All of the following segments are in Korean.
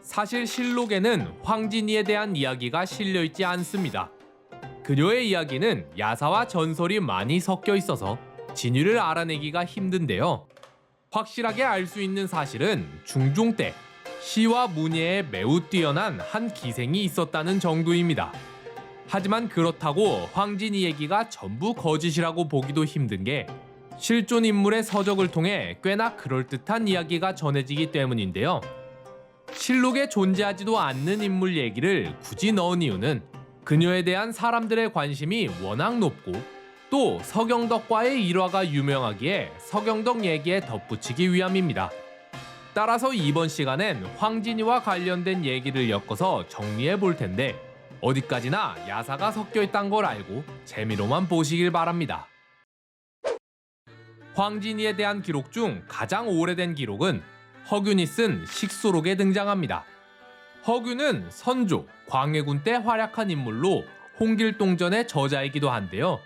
사실 실록에는 황진이에 대한 이야기가 실려있지 않습니다. 그녀의 이야기는 야사와 전설이 많이 섞여 있어서 진위를 알아내기가 힘든데요. 확실하게 알 수 있는 사실은 중종 때 시와 문예에 매우 뛰어난 한 기생이 있었다는 정도입니다. 하지만 그렇다고 황진이 얘기가 전부 거짓이라고 보기도 힘든 게 실존 인물의 서적을 통해 꽤나 그럴듯한 이야기가 전해지기 때문인데요. 실록에 존재하지도 않는 인물 얘기를 굳이 넣은 이유는 그녀에 대한 사람들의 관심이 워낙 높고 또 서경덕과의 일화가 유명하기에 서경덕 얘기에 덧붙이기 위함입니다. 따라서 이번 시간엔 황진이와 관련된 얘기를 엮어서 정리해 볼 텐데 어디까지나 야사가 섞여 있다는 걸 알고 재미로만 보시길 바랍니다. 황진이에 대한 기록 중 가장 오래된 기록은 허균이 쓴 식소록에 등장합니다. 허균은 선조, 광해군 때 활약한 인물로 홍길동전의 저자이기도 한데요.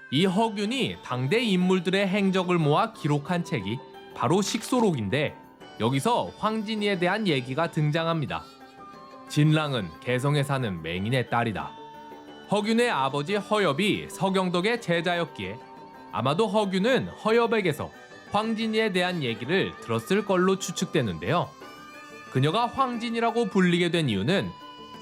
이 허균이 당대 인물들의 행적을 모아 기록한 책이 바로 식소록인데 여기서 황진이에 대한 얘기가 등장합니다. 진랑은 개성에 사는 맹인의 딸이다. 허균의 아버지 허엽이 서경덕의 제자였기에 아마도 허균은 허엽에게서 황진이에 대한 얘기를 들었을 걸로 추측되는데요. 그녀가 황진이라고 불리게 된 이유는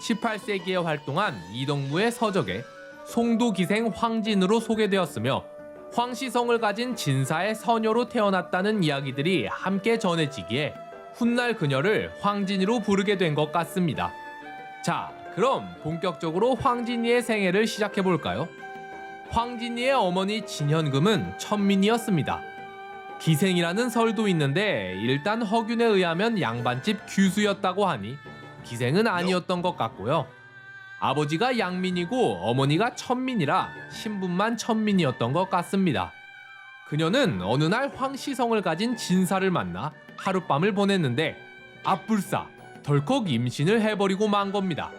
18세기에 활동한 이덕무의 서적에 송도기생 황진으로 소개되었으며 황시성을 가진 진사의 서녀로 태어났다는 이야기들이 함께 전해지기에 훗날 그녀를 황진이로 부르게 된 것 같습니다. 자, 그럼 본격적으로 황진이의 생애를 시작해볼까요? 황진이의 어머니 진현금은 천민이었습니다. 기생이라는 설도 있는데 일단 허균에 의하면 양반집 규수였다고 하니 기생은 아니었던 것 같고요. 아버지가 양민이고 어머니가 천민이라 신분만 천민이었던 것 같습니다. 그녀는 어느 날 황시성을 가진 진사를 만나 하룻밤을 보냈는데 앞불싸 덜컥 임신을 해버리고 만 겁니다.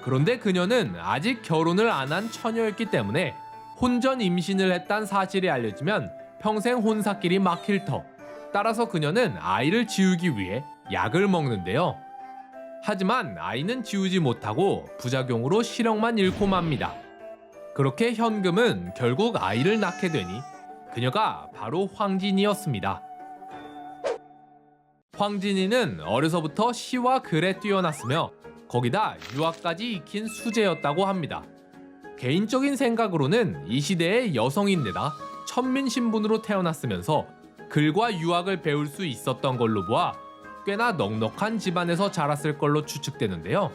그런데 그녀는 아직 결혼을 안 한 처녀였기 때문에 혼전 임신을 했단 사실이 알려지면 평생 혼사길이 막힐 터. 따라서 그녀는 아이를 지우기 위해 약을 먹는데요. 하지만 아이는 지우지 못하고 부작용으로 시력만 잃고 맙니다. 그렇게 현금은 결국 아이를 낳게 되니 그녀가 바로 황진이였습니다. 황진이는 어려서부터 시와 글에 뛰어났으며 거기다 유학까지 익힌 수재였다고 합니다. 개인적인 생각으로는 이 시대의 여성인데다 천민 신분으로 태어났으면서 글과 유학을 배울 수 있었던 걸로 보아 꽤나 넉넉한 집안에서 자랐을 걸로 추측되는데요.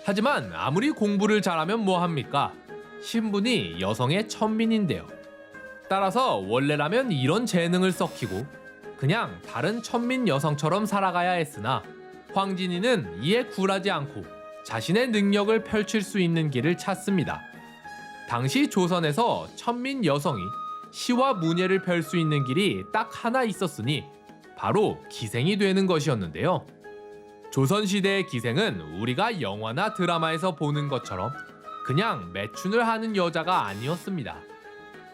하지만 아무리 공부를 잘하면 뭐합니까? 신분이 여성의 천민인데요. 따라서 원래라면 이런 재능을 썩히고 그냥 다른 천민 여성처럼 살아가야 했으나 황진이는 이에 굴하지 않고 자신의 능력을 펼칠 수 있는 길을 찾습니다. 당시 조선에서 천민 여성이 시와 문예를 펼 수 있는 길이 딱 하나 있었으니 바로 기생이 되는 것이었는데요. 조선시대의 기생은 우리가 영화나 드라마에서 보는 것처럼 그냥 매춘을 하는 여자가 아니었습니다.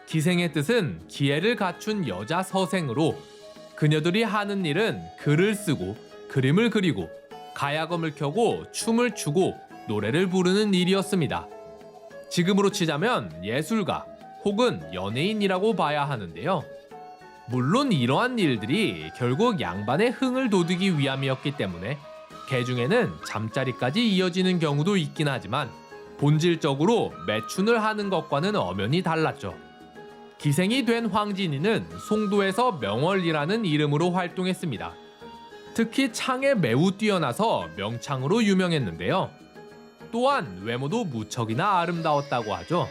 기생의 뜻은 기회를 갖춘 여자 서생으로 그녀들이 하는 일은 글을 쓰고 그림을 그리고 가야금을 켜고 춤을 추고 노래를 부르는 일이었습니다. 지금으로 치자면 예술가 혹은 연예인이라고 봐야 하는데요. 물론 이러한 일들이 결국 양반의 흥을 돋우기 위함이었기 때문에 개중에는 잠자리까지 이어지는 경우도 있긴 하지만 본질적으로 매춘을 하는 것과는 엄연히 달랐죠. 기생이 된 황진이는 송도에서 명월이라는 이름으로 활동했습니다. 특히 창에 매우 뛰어나서 명창으로 유명했는데요. 또한 외모도 무척이나 아름다웠다고 하죠.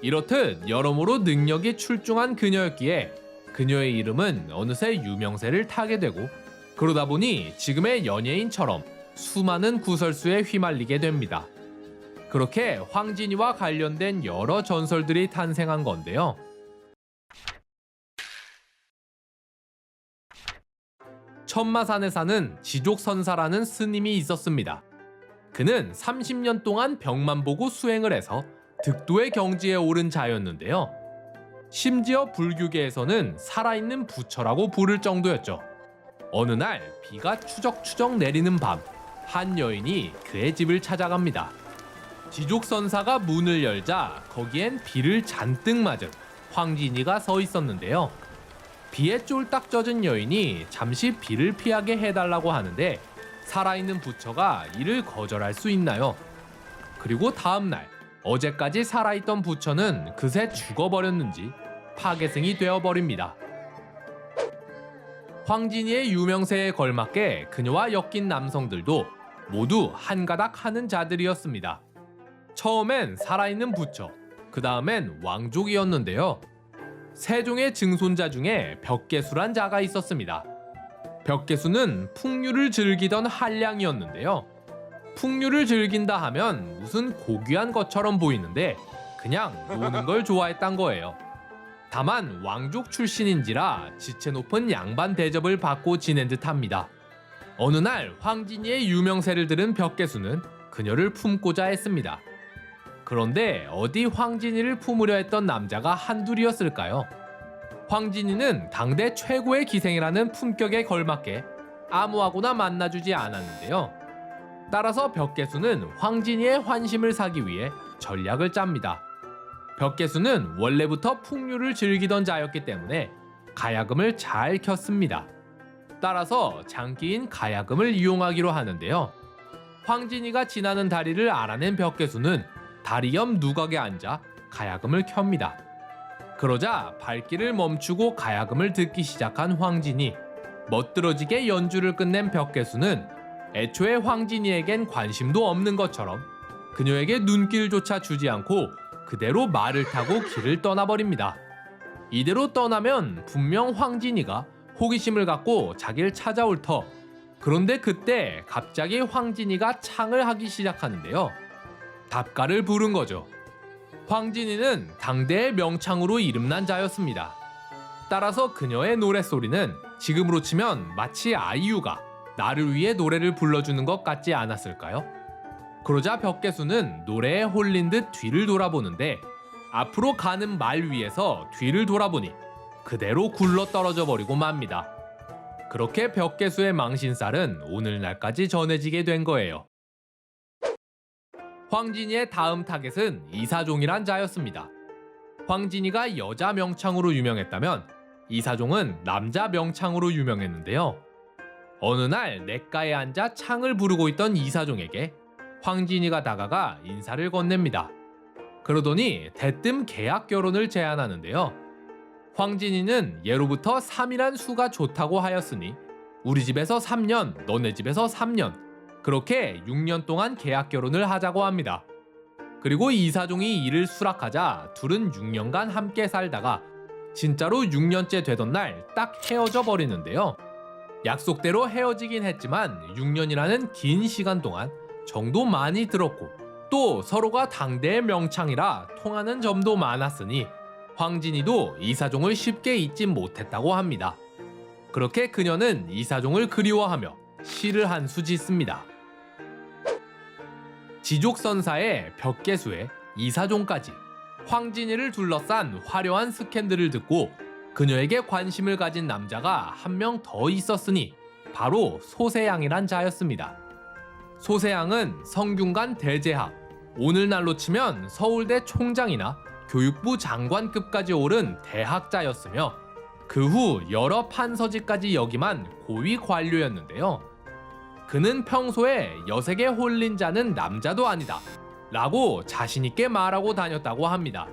이렇듯 여러모로 능력이 출중한 그녀였기에 그녀의 이름은 어느새 유명세를 타게 되고 그러다 보니 지금의 연예인처럼 수많은 구설수에 휘말리게 됩니다. 그렇게 황진이와 관련된 여러 전설들이 탄생한 건데요. 천마산에 사는 지족선사라는 스님이 있었습니다. 그는 30년 동안 벽만 보고 수행을 해서 득도의 경지에 오른 자였는데요. 심지어 불교계에서는 살아있는 부처라고 부를 정도였죠. 어느 날 비가 추적추적 내리는 밤, 한 여인이 그의 집을 찾아갑니다. 지족선사가 문을 열자 거기엔 비를 잔뜩 맞은 황진이가 서 있었는데요. 비에 쫄딱 젖은 여인이 잠시 비를 피하게 해달라고 하는데 살아있는 부처가 이를 거절할 수 있나요? 그리고 다음날 어제까지 살아있던 부처는 그새 죽어버렸는지 파괴승이 되어버립니다. 황진이의 유명세에 걸맞게 그녀와 엮인 남성들도 모두 한가닥 하는 자들이었습니다. 처음엔 살아있는 부처, 그 다음엔 왕족이었는데요. 세종의 증손자 중에 벽계수란 자가 있었습니다. 벽계수는 풍류를 즐기던 한량이었는데요. 풍류를 즐긴다 하면 무슨 고귀한 것처럼 보이는데 그냥 노는 걸 좋아했단 거예요. 다만 왕족 출신인지라 지체 높은 양반 대접을 받고 지낸 듯합니다. 어느 날 황진이의 유명세를 들은 벽계수는 그녀를 품고자 했습니다. 그런데 어디 황진이를 품으려 했던 남자가 한둘이었을까요? 황진이는 당대 최고의 기생이라는 품격에 걸맞게 아무하고나 만나주지 않았는데요. 따라서 벽계수는 황진이의 환심을 사기 위해 전략을 짭니다. 벽계수는 원래부터 풍류를 즐기던 자였기 때문에 가야금을 잘 켰습니다. 따라서 장기인 가야금을 이용하기로 하는데요. 황진이가 지나는 다리를 알아낸 벽계수는 다리 옆 누각에 앉아 가야금을 켭니다. 그러자 발길을 멈추고 가야금을 듣기 시작한 황진이 멋들어지게 연주를 끝낸 벽계수는 애초에 황진이에겐 관심도 없는 것처럼 그녀에게 눈길조차 주지 않고 그대로 말을 타고 길을 떠나버립니다. 이대로 떠나면 분명 황진이가 호기심을 갖고 자기를 찾아올 터. 그런데 그때 갑자기 황진이가 창을 하기 시작하는데요. 답가를 부른 거죠. 황진이는 당대의 명창으로 이름난 자였습니다. 따라서 그녀의 노랫소리는 지금으로 치면 마치 아이유가 나를 위해 노래를 불러주는 것 같지 않았을까요? 그러자 벽계수는 노래에 홀린 듯 뒤를 돌아보는데 앞으로 가는 말 위에서 뒤를 돌아보니 그대로 굴러 떨어져 버리고 맙니다. 그렇게 벽계수의 망신살은 오늘날까지 전해지게 된 거예요. 황진이의 다음 타겟은 이사종이란 자였습니다. 황진이가 여자 명창으로 유명했다면 이사종은 남자 명창으로 유명했는데요. 어느 날 냇가에 앉아 창을 부르고 있던 이사종에게 황진이가 다가가 인사를 건넵니다. 그러더니 대뜸 계약 결혼을 제안하는데요. 황진이는 예로부터 3이란 수가 좋다고 하였으니 우리 집에서 3년, 너네 집에서 3년, 그렇게 6년 동안 계약 결혼을 하자고 합니다. 그리고 이사종이 이를 수락하자 둘은 6년간 함께 살다가 진짜로 6년째 되던 날 딱 헤어져 버리는데요. 약속대로 헤어지긴 했지만 6년이라는 긴 시간 동안 정도 많이 들었고 또 서로가 당대의 명창이라 통하는 점도 많았으니 황진이도 이사종을 쉽게 잊지 못했다고 합니다. 그렇게 그녀는 이사종을 그리워하며 시를 한 수 짓습니다. 지족선사의 벽계수의 이사종까지 황진이를 둘러싼 화려한 스캔들을 듣고 그녀에게 관심을 가진 남자가 한 명 더 있었으니 바로 소세양이란 자였습니다. 소세양은 성균관 대제학, 오늘날로 치면 서울대 총장이나 교육부 장관급까지 오른 대학자였으며 그 후 여러 판서직까지 역임한 고위 관료였는데요. 그는 평소에 여색에 홀린 자는 남자도 아니다 라고 자신있게 말하고 다녔다고 합니다.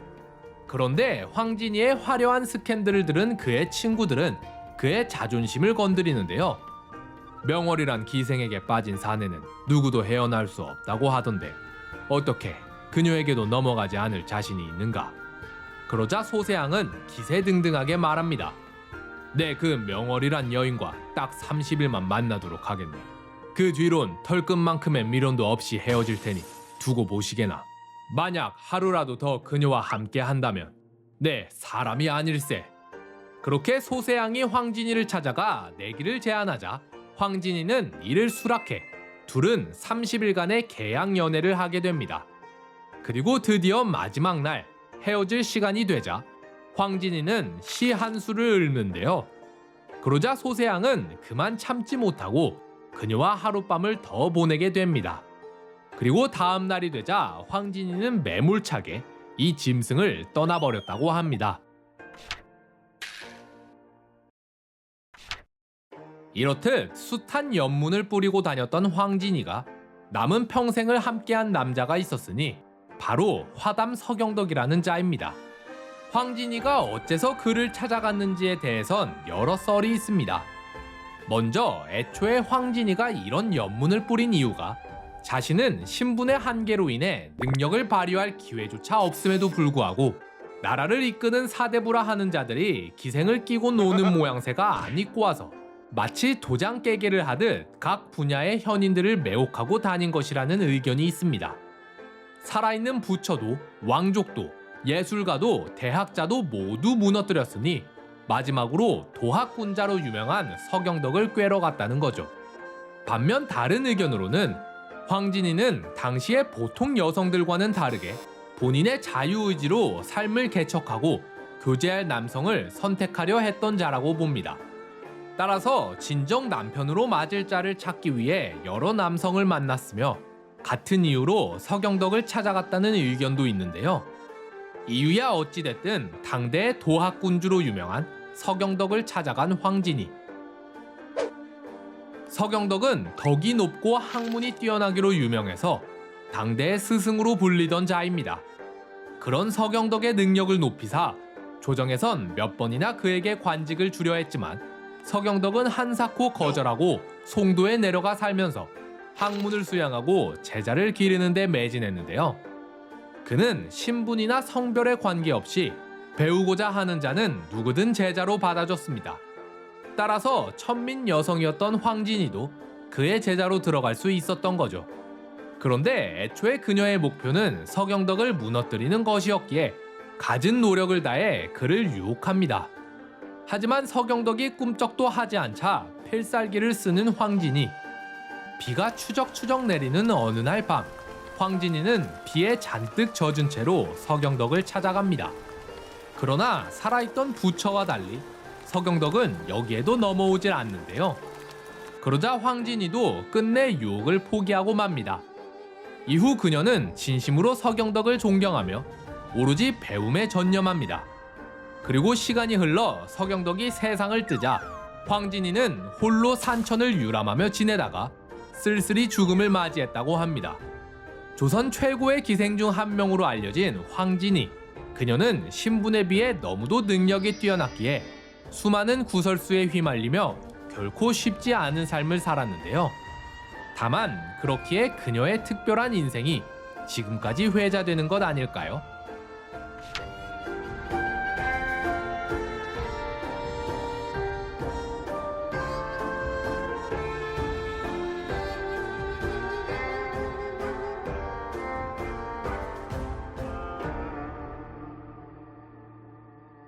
그런데 황진이의 화려한 스캔들을 들은 그의 친구들은 그의 자존심을 건드리는데요. 명월이란 기생에게 빠진 사내는 누구도 헤어날 수 없다고 하던데 어떻게 그녀에게도 넘어가지 않을 자신이 있는가? 그러자 소세양은 기세등등하게 말합니다. 내 그 명월이란 여인과 딱 30일만 만나도록 하겠네. 그 뒤론 털끝만큼의 미련도 없이 헤어질 테니 두고 보시게나. 만약 하루라도 더 그녀와 함께 한다면 내 사람이 아닐세. 그렇게 소세양이 황진이를 찾아가 내기를 제안하자 황진이는 이를 수락해 둘은 30일간의 계약 연애를 하게 됩니다. 그리고 드디어 마지막 날 헤어질 시간이 되자 황진이는 시 한 수를 읊는데요. 그러자 소세양은 그만 참지 못하고 그녀와 하룻밤을 더 보내게 됩니다. 그리고 다음 날이 되자 황진이는 매몰차게 이 짐승을 떠나버렸다고 합니다. 이렇듯 숱한 연문을 뿌리고 다녔던 황진이가 남은 평생을 함께한 남자가 있었으니 바로 화담 서경덕이라는 자입니다. 황진이가 어째서 그를 찾아갔는지에 대해선 여러 썰이 있습니다. 먼저 애초에 황진이가 이런 연문을 뿌린 이유가 자신은 신분의 한계로 인해 능력을 발휘할 기회조차 없음에도 불구하고 나라를 이끄는 사대부라 하는 자들이 기생을 끼고 노는 모양새가 안 입고 와서 마치 도장 깨기를 하듯 각 분야의 현인들을 매혹하고 다닌 것이라는 의견이 있습니다. 살아있는 부처도 왕족도 예술가도 대학자도 모두 무너뜨렸으니 마지막으로 도학군자로 유명한 서경덕을 꿰러 갔다는 거죠. 반면 다른 의견으로는 황진이는 당시의 보통 여성들과는 다르게 본인의 자유의지로 삶을 개척하고 교제할 남성을 선택하려 했던 자라고 봅니다. 따라서 진정 남편으로 맞을 자를 찾기 위해 여러 남성을 만났으며 같은 이유로 서경덕을 찾아갔다는 의견도 있는데요. 이유야 어찌됐든 당대의 도학군주로 유명한 서경덕을 찾아간 황진이. 서경덕은 덕이 높고 학문이 뛰어나기로 유명해서 당대의 스승으로 불리던 자입니다. 그런 서경덕의 능력을 높이사 조정에선 몇 번이나 그에게 관직을 주려 했지만 서경덕은 한사코 거절하고 송도에 내려가 살면서 학문을 수양하고 제자를 기르는 데 매진했는데요. 그는 신분이나 성별에 관계없이 배우고자 하는 자는 누구든 제자로 받아줬습니다. 따라서 천민 여성이었던 황진이도 그의 제자로 들어갈 수 있었던 거죠. 그런데 애초에 그녀의 목표는 서경덕을 무너뜨리는 것이었기에 갖은 노력을 다해 그를 유혹합니다. 하지만 서경덕이 꿈쩍도 하지 않자 필살기를 쓰는 황진이. 비가 추적추적 내리는 어느 날 밤, 황진이는 비에 잔뜩 젖은 채로 서경덕을 찾아갑니다. 그러나 살아있던 부처와 달리 서경덕은 여기에도 넘어오질 않는데요. 그러자 황진이도 끝내 유혹을 포기하고 맙니다. 이후 그녀는 진심으로 서경덕을 존경하며 오로지 배움에 전념합니다. 그리고 시간이 흘러 서경덕이 세상을 뜨자 황진이는 홀로 산천을 유람하며 지내다가 쓸쓸히 죽음을 맞이했다고 합니다. 조선 최고의 기생 중 한 명으로 알려진 황진이. 그녀는 신분에 비해 너무도 능력이 뛰어났기에 수많은 구설수에 휘말리며 결코 쉽지 않은 삶을 살았는데요. 다만 그렇기에 그녀의 특별한 인생이 지금까지 회자되는 것 아닐까요?